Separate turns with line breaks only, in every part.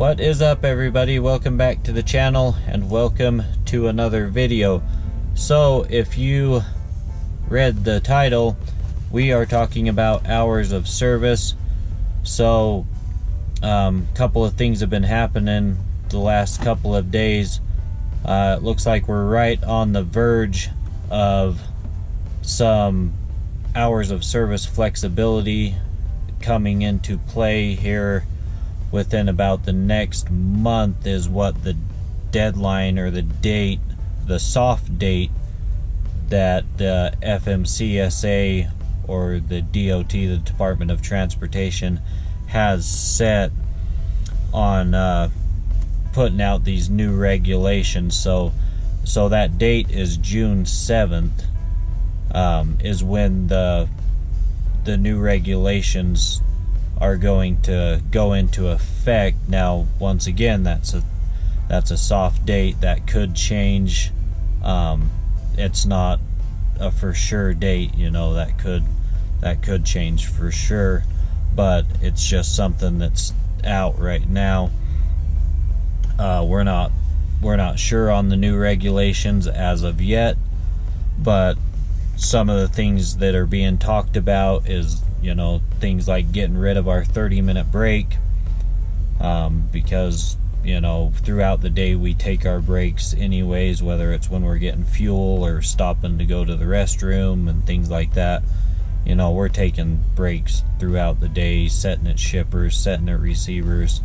What is up, everybody? Welcome back to the channel and welcome to another video. So if you read the title, we are talking about hours of service. So couple of things have been happening the last couple of days. It looks like we're right on the verge of some hours of service flexibility coming into play here within about the next month is what the deadline or the date, the soft date that the FMCSA or the DOT, the Department of Transportation, has set on putting out these new regulations. So that date is June 7th is when the new regulations are going to go into effect. Now, once again, that's a soft date that could change. It's not a for sure date, you know, that could change for sure, but it's just something that's out right now. We're not sure on the new regulations as of yet, but some of the things that are being talked about is, you know, things like getting rid of our 30-minute break, because, you know, throughout the day we take our breaks anyways, whether it's when we're getting fuel or stopping to go to the restroom and things like that. You know, we're taking breaks throughout the day, setting at shippers, setting at receivers,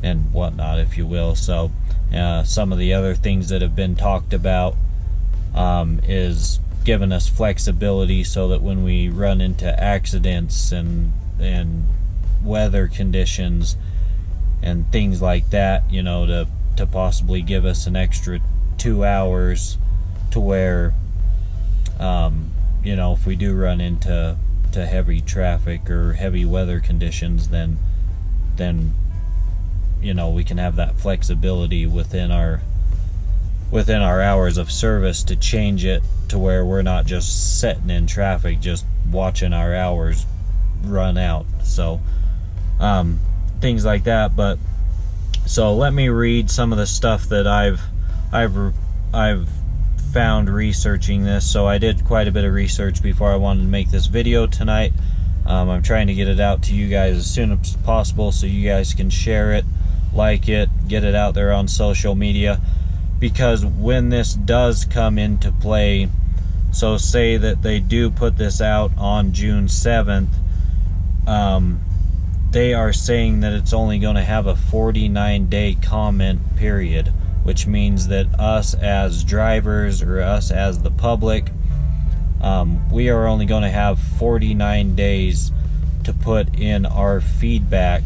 and whatnot, if you will. So some of the other things that have been talked about is giving us flexibility so that when we run into accidents and weather conditions and things like that, you know, to possibly give us an extra 2 hours to where, you know, if we do run into heavy traffic or heavy weather conditions, then you know, we can have that flexibility within our hours of service to change it to where we're not just sitting in traffic, just watching our hours run out. So things like that. But so let me read some of the stuff that I've found researching this. So I did quite a bit of research before I wanted to make this video tonight. I'm trying to get it out to you guys as soon as possible so you guys can share it, like it, get it out there on social media. Because when this does come into play, so say that they do put this out on June 7th, they are saying that it's only going to have a 49-day comment period, which means that us as drivers or us as the public, we are only going to have 49 days to put in our feedback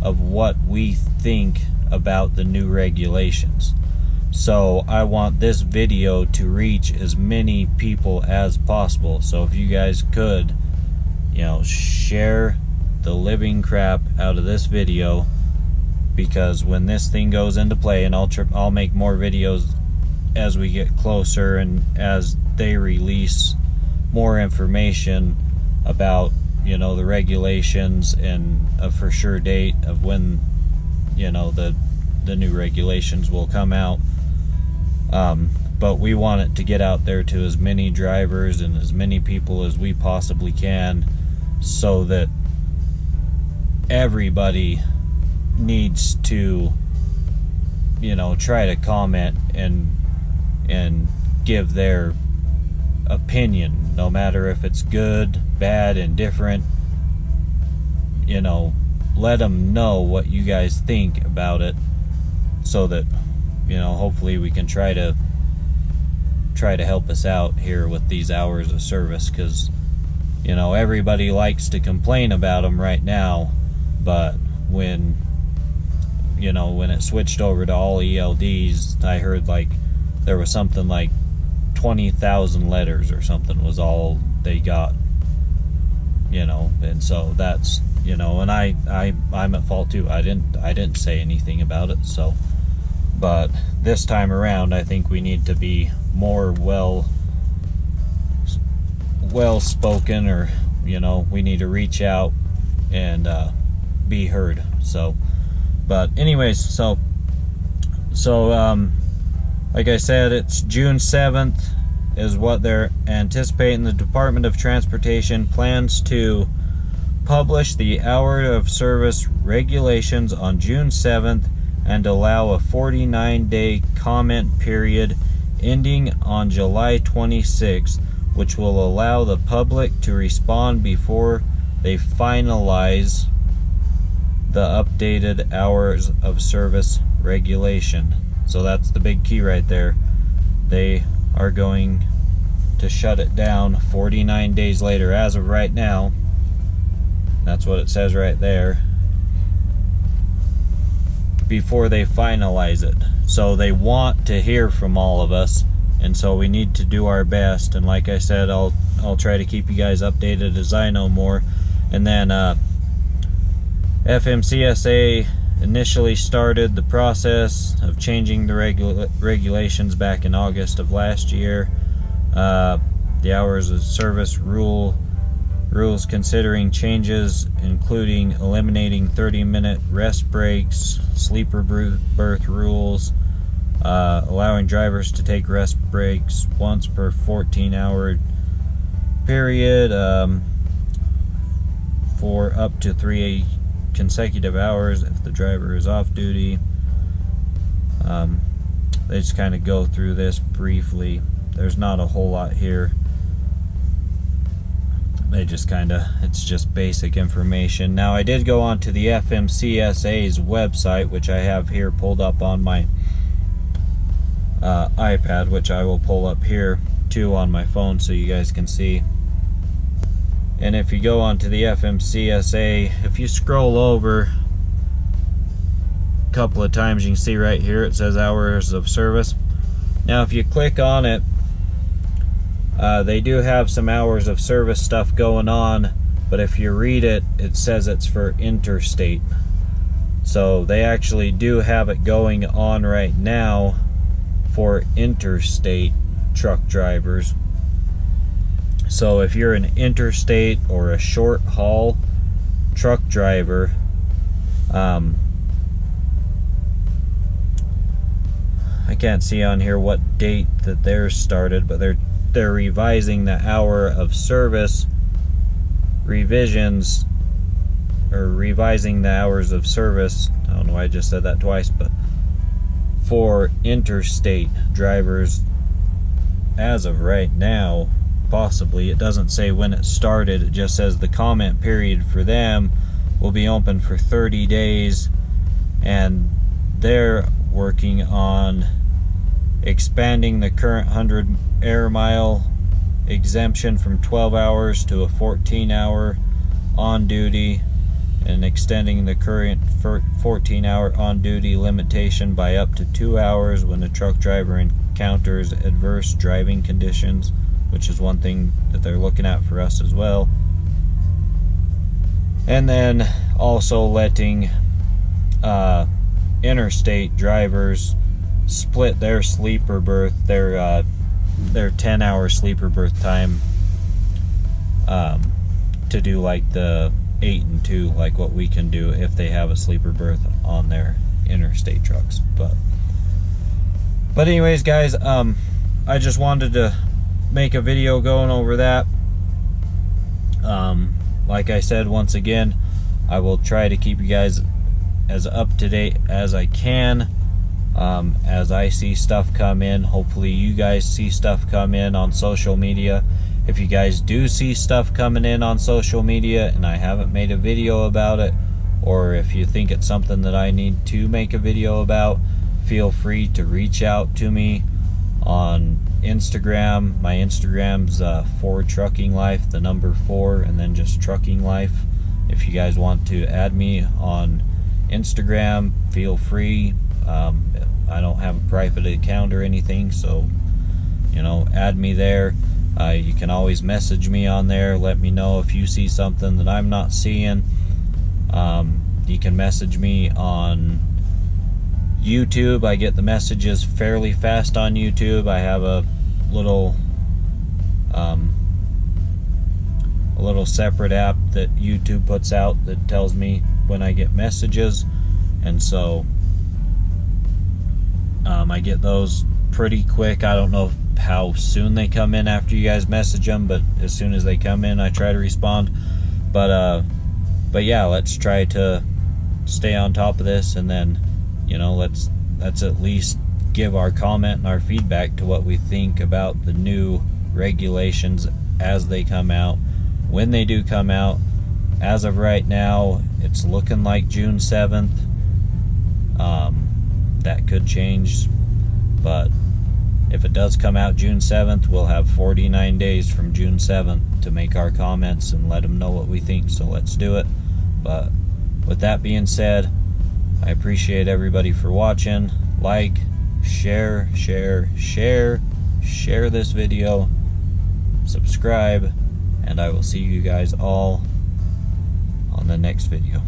of what we think about the new regulations. So I want this video to reach as many people as possible. So if you guys could, you know, share the living crap out of this video, because when this thing goes into play, and I'll make more videos as we get closer and as they release more information about, you know, the regulations and a for sure date of when, you know, the new regulations will come out. But we want it to get out there to as many drivers and as many people as we possibly can, so that everybody needs to, you know, try to comment and give their opinion, no matter if it's good, bad, indifferent. You know, let them know what you guys think about it, so that, you know, hopefully we can try to help us out here with these hours of service. Because, you know, everybody likes to complain about them right now, but when, you know, when it switched over to all ELDs, I heard like there was something like 20,000 letters or something was all they got, you know. And so that's, you know, and I'm at fault too. I didn't say anything about it. So, but this time around, I think we need to be more well spoken, or, you know, we need to reach out and be heard. So But anyways, so like I said, it's June 7th is what they're anticipating. The Department of Transportation plans to publish the hour of service regulations on June 7th and allow a 49-day comment period ending on July 26th, which will allow the public to respond before they finalize the updated hours of service regulation. So that's the big key right there. They are going to shut it down 49 days later as of right now. That's what it says right there. Before they finalize it. So they want to hear from all of us, and so we need to do our best. And like I said, I'll try to keep you guys updated as I know more. And then FMCSA initially started the process of changing the regulations back in August of last year. The hours of service rules considering changes including eliminating 30-minute rest breaks, sleeper berth rules, allowing drivers to take rest breaks once per 14-hour period for up to 3 consecutive hours if the driver is off duty. They just kind of go through this briefly. There's not a whole lot here. They just it's just basic information. Now I did go on to the FMCSA's website, which I have here pulled up on my iPad, which I will pull up here too on my phone so you guys can see. And if you go on to the FMCSA, if you scroll over a couple of times, you can see right here it says hours of service. Now if you click on it, they do have some hours of service stuff going on, but if you read it, it says it's for interstate. So they actually do have it going on right now for interstate truck drivers. So if you're an interstate or a short haul truck driver, I can't see on here what date that theirs started, but they're revising the hour of service revisions, or revising the hours of service. I don't know why I just said that twice, but for interstate drivers as of right now. Possibly, it doesn't say when it started, it just says the comment period for them will be open for 30 days, and they're working on expanding the current 100 air mile exemption from 12 hours to a 14-hour on duty, and extending the current 14-hour on duty limitation by up to 2 hours when a truck driver encounters adverse driving conditions, which is one thing that they're looking at for us as well. And then also letting interstate drivers split their sleeper berth, their 10-hour sleeper berth time, to do like the 8 and 2, like what we can do if they have a sleeper berth on their interstate trucks. But anyways, guys, I just wanted to make a video going over that. Like I said, once again, I will try to keep you guys as up to date as I can, as I see stuff come in. Hopefully you guys see stuff come in on social media. If you guys do see stuff coming in on social media and I haven't made a video about it, or if you think it's something that I need to make a video about, feel free to reach out to me on Instagram. My Instagram's 4 Trucking Life, the number 4, and then just Trucking Life. If you guys want to add me on Instagram, feel free. I don't have a private account or anything, so add me there. You can always message me on there. Let me know if you see something that I'm not seeing. You can message me on YouTube. I get the messages fairly fast on YouTube. I have a little separate app that YouTube puts out that tells me when I get messages, and so I get those pretty quick. I don't know how soon they come in after you guys message them, but as soon as they come in, I try to respond. But yeah, let's try to stay on top of this, and then, you know, let's at least give our comment and our feedback to what we think about the new regulations as they come out, when they do come out. As of right now, it's looking like June 7th. That could change, but if it does come out June 7th, we'll have 49 days from June 7th to make our comments and let them know what we think, so let's do it. But with that being said, I appreciate everybody for watching. Like, share this video, subscribe, and I will see you guys all on the next video.